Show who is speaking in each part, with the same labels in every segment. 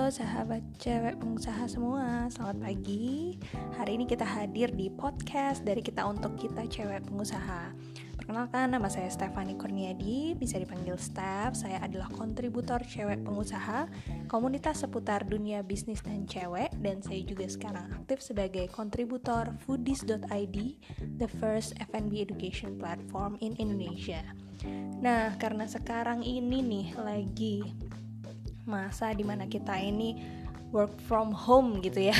Speaker 1: sahabat cewek pengusaha semua, selamat pagi. Hari ini kita hadir di podcast dari kita untuk kita cewek pengusaha. Perkenalkan, nama saya Stefani Kurniadi, bisa dipanggil Steph. Saya adalah kontributor cewek pengusaha, komunitas seputar dunia bisnis dan cewek. Dan saya juga sekarang aktif sebagai kontributor foodies.id, the first F&B education platform in Indonesia. Nah, karena sekarang ini nih lagi masa dimana kita ini work from home gitu ya.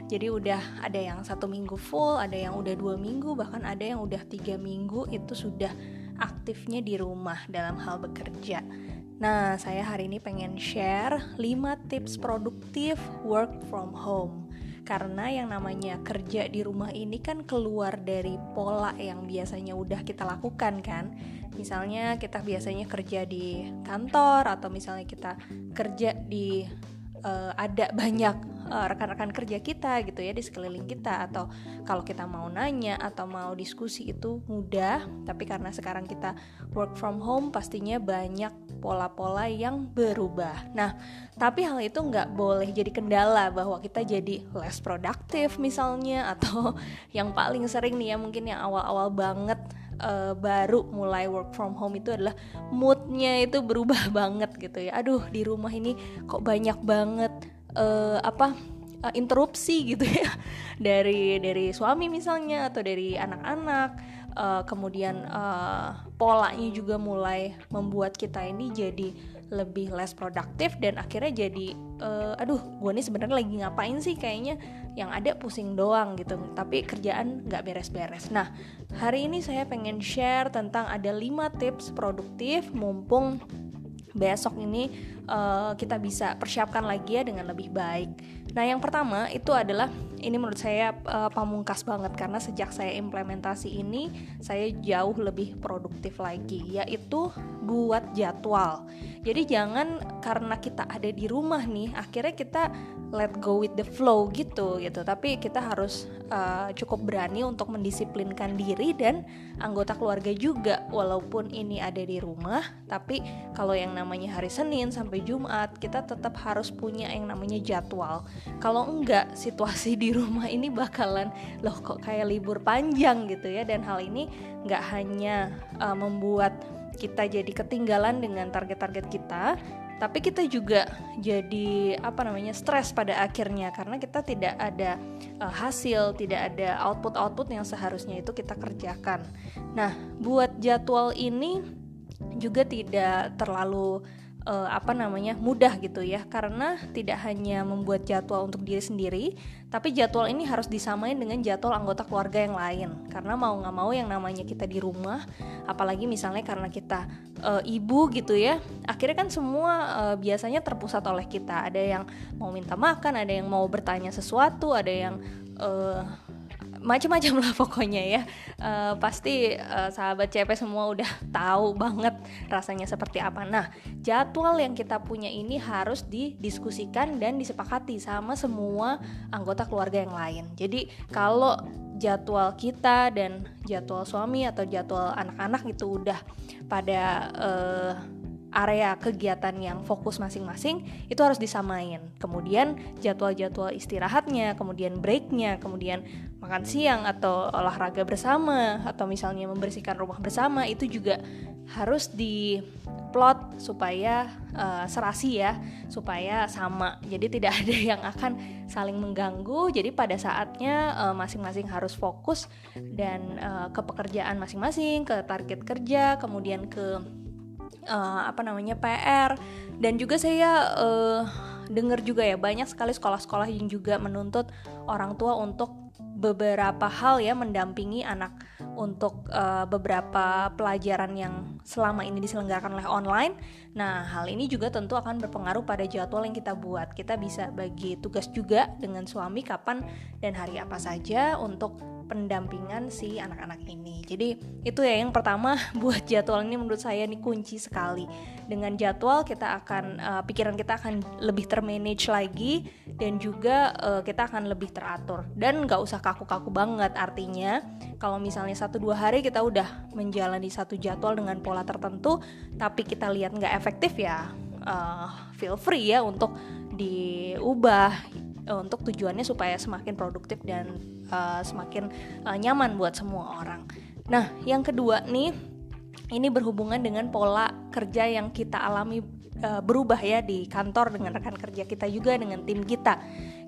Speaker 1: Jadi udah ada yang 1 minggu full, ada yang udah 2 minggu, bahkan ada yang udah 3 minggu itu sudah aktifnya di rumah dalam hal bekerja. Nah, saya hari ini pengen share 5 tips produktif work from home. Karena yang namanya kerja di rumah ini kan keluar dari pola yang biasanya udah kita lakukan kan. Misalnya kita biasanya kerja di kantor, atau misalnya kita kerja di ada banyak rekan-rekan kerja kita gitu ya di sekeliling kita, atau kalau kita mau nanya atau mau diskusi itu mudah. Tapi karena sekarang kita work from home, pastinya banyak pola-pola yang berubah. Nah, tapi hal itu nggak boleh jadi kendala bahwa kita jadi less produktif misalnya, atau yang paling sering nih ya, mungkin yang awal-awal banget baru mulai work from home itu adalah moodnya itu berubah banget gitu ya. Aduh, di rumah ini kok banyak banget interupsi gitu ya dari suami misalnya, atau dari anak-anak. Kemudian polanya juga mulai membuat kita ini jadi lebih less produktif, dan akhirnya jadi gue nih sebenarnya lagi ngapain sih, kayaknya yang ada pusing doang gitu, tapi kerjaan gak beres-beres. Nah, hari ini saya pengen share tentang ada 5 tips produktif mumpung besok ini kita bisa persiapkan lagi ya dengan lebih baik. Nah, yang pertama itu adalah, ini menurut saya pamungkas banget, karena sejak saya implementasi ini saya jauh lebih produktif lagi, yaitu buat jadwal. Jadi jangan karena kita ada di rumah nih akhirnya kita let go with the flow gitu, tapi kita harus cukup berani untuk mendisiplinkan diri dan anggota keluarga juga. Walaupun ini ada di rumah, tapi kalau yang namanya hari Senin sampai Jumat kita tetap harus punya yang namanya jadwal. Kalau enggak, situasi di rumah ini bakalan loh kok kayak libur panjang gitu ya. Dan hal ini enggak hanya membuat kita jadi ketinggalan dengan target-target kita, tapi kita juga jadi stres pada akhirnya, karena kita tidak ada hasil, tidak ada output yang seharusnya itu kita kerjakan. Nah, buat jadwal ini juga tidak terlalu mudah gitu ya, karena tidak hanya membuat jadwal untuk diri sendiri, tapi jadwal ini harus disamain dengan jadwal anggota keluarga yang lain. Karena mau nggak mau yang namanya kita di rumah, apalagi misalnya karena kita ibu gitu ya, akhirnya kan semua biasanya terpusat oleh kita. Ada yang mau minta makan, ada yang mau bertanya sesuatu, ada yang macam-macam lah pokoknya ya. Pasti sahabat CP semua udah tahu banget rasanya seperti apa. Nah, jadwal yang kita punya ini harus didiskusikan dan disepakati sama semua anggota keluarga yang lain. Jadi kalau jadwal kita dan jadwal suami atau jadwal anak-anak itu udah pada area kegiatan yang fokus masing-masing, itu harus disamain. Kemudian jadwal-jadwal istirahatnya, kemudian breaknya, kemudian makan siang atau olahraga bersama, atau misalnya membersihkan rumah bersama, itu juga harus diplot supaya serasi ya, supaya sama. Jadi tidak ada yang akan saling mengganggu. Jadi pada saatnya masing-masing harus fokus dan ke pekerjaan masing-masing, ke target kerja, kemudian ke PR. Dan juga saya dengar juga ya, banyak sekali sekolah-sekolah yang juga menuntut orang tua untuk beberapa hal ya, mendampingi anak untuk beberapa pelajaran yang selama ini diselenggarakan oleh online. Nah, hal ini juga tentu akan berpengaruh pada jadwal yang kita buat. Kita bisa bagi tugas juga dengan suami kapan dan hari apa saja untuk pendampingan si anak-anak ini. Jadi itu ya yang pertama, buat jadwal ini menurut saya ini kunci sekali. Dengan jadwal kita akan pikiran kita akan lebih termanage lagi, dan juga kita akan lebih teratur, dan gak usah kaku-kaku banget. Artinya kalau misalnya 1-2 hari kita udah menjalani satu jadwal dengan pola tertentu, tapi kita lihat gak efektif ya, feel free ya untuk diubah untuk tujuannya supaya semakin produktif dan semakin nyaman buat semua orang. Nah, yang kedua nih, ini berhubungan dengan pola kerja yang kita alami berubah ya di kantor dengan rekan kerja kita juga, dengan tim kita,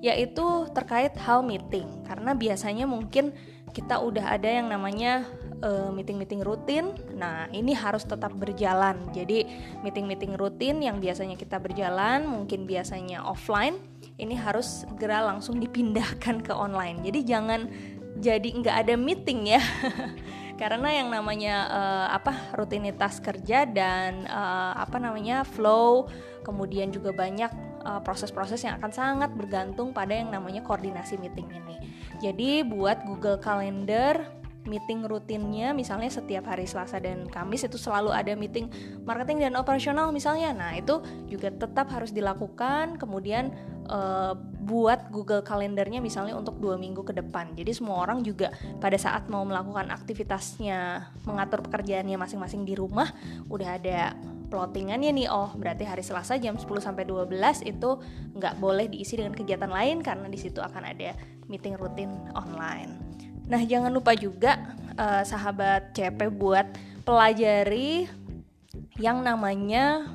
Speaker 1: yaitu terkait hal meeting. Karena biasanya mungkin kita udah ada yang namanya meeting-meeting rutin. Nah, ini harus tetap berjalan. Jadi meeting-meeting rutin yang biasanya kita berjalan, mungkin biasanya offline, ini harus segera langsung dipindahkan ke online. Jadi jangan jadi nggak ada meeting ya. Karena yang namanya rutinitas kerja dan flow, kemudian juga banyak proses-proses yang akan sangat bergantung pada yang namanya koordinasi meeting ini. Jadi buat Google Calendar meeting rutinnya, misalnya setiap hari Selasa dan Kamis itu selalu ada meeting marketing dan operasional misalnya. Nah, itu juga tetap harus dilakukan. Kemudian buat Google Kalendernya misalnya untuk 2 minggu ke depan. Jadi semua orang juga pada saat mau melakukan aktivitasnya, mengatur pekerjaannya masing-masing di rumah, udah ada plottingannya nih. Oh, berarti hari Selasa jam 10 sampai 12 itu nggak boleh diisi dengan kegiatan lain karena di situ akan ada meeting rutin online. Nah, jangan lupa juga sahabat CP buat pelajari yang namanya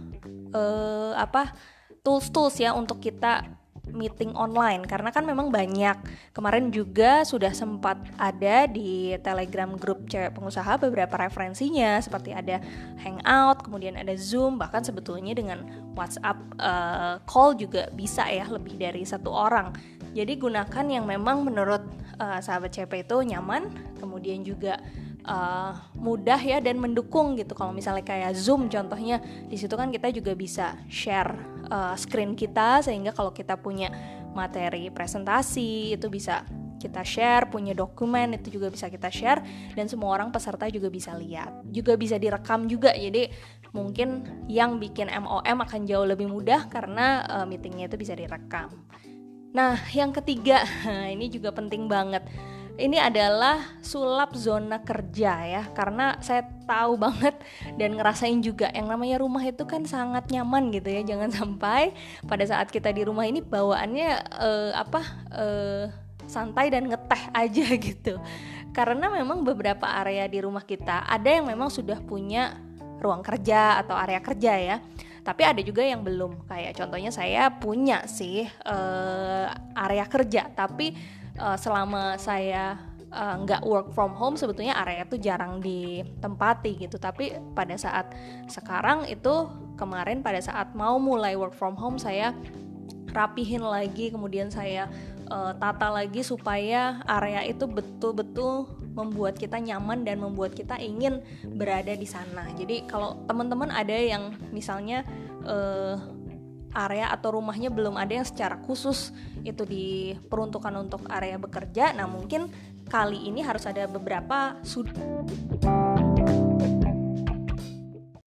Speaker 1: tools-tools ya untuk kita meeting online, karena kan memang banyak. Kemarin juga sudah sempat ada di Telegram grup cewek pengusaha beberapa referensinya, seperti ada Hangout, kemudian ada Zoom, bahkan sebetulnya dengan WhatsApp call juga bisa ya, lebih dari 1 orang. Jadi gunakan yang memang menurut sahabat CP itu nyaman, kemudian juga mudah ya dan mendukung gitu. Kalau misalnya kayak Zoom contohnya, di situ kan kita juga bisa share screen kita, sehingga kalau kita punya materi presentasi itu bisa kita share, punya dokumen itu juga bisa kita share, dan semua orang peserta juga bisa lihat, juga bisa direkam juga. Jadi mungkin yang bikin MOM akan jauh lebih mudah karena meetingnya itu bisa direkam. Nah, yang ketiga, ini juga penting banget. Ini adalah sulap zona kerja ya, karena saya tahu banget dan ngerasain juga yang namanya rumah itu kan sangat nyaman gitu ya. Jangan sampai pada saat kita di rumah ini bawaannya santai dan ngeteh aja gitu. Karena memang beberapa area di rumah kita ada yang memang sudah punya ruang kerja atau area kerja ya. Tapi ada juga yang belum. Kayak contohnya saya punya sih area kerja, tapi selama saya nggak work from home sebetulnya area itu jarang ditempati gitu. Tapi pada saat sekarang itu, kemarin pada saat mau mulai work from home, saya rapihin lagi, kemudian saya tata lagi supaya area itu betul-betul membuat kita nyaman dan membuat kita ingin berada di sana. Jadi kalau teman-teman ada yang misalnya area atau rumahnya belum ada yang secara khusus itu diperuntukkan untuk area bekerja, nah mungkin kali ini harus ada beberapa sudut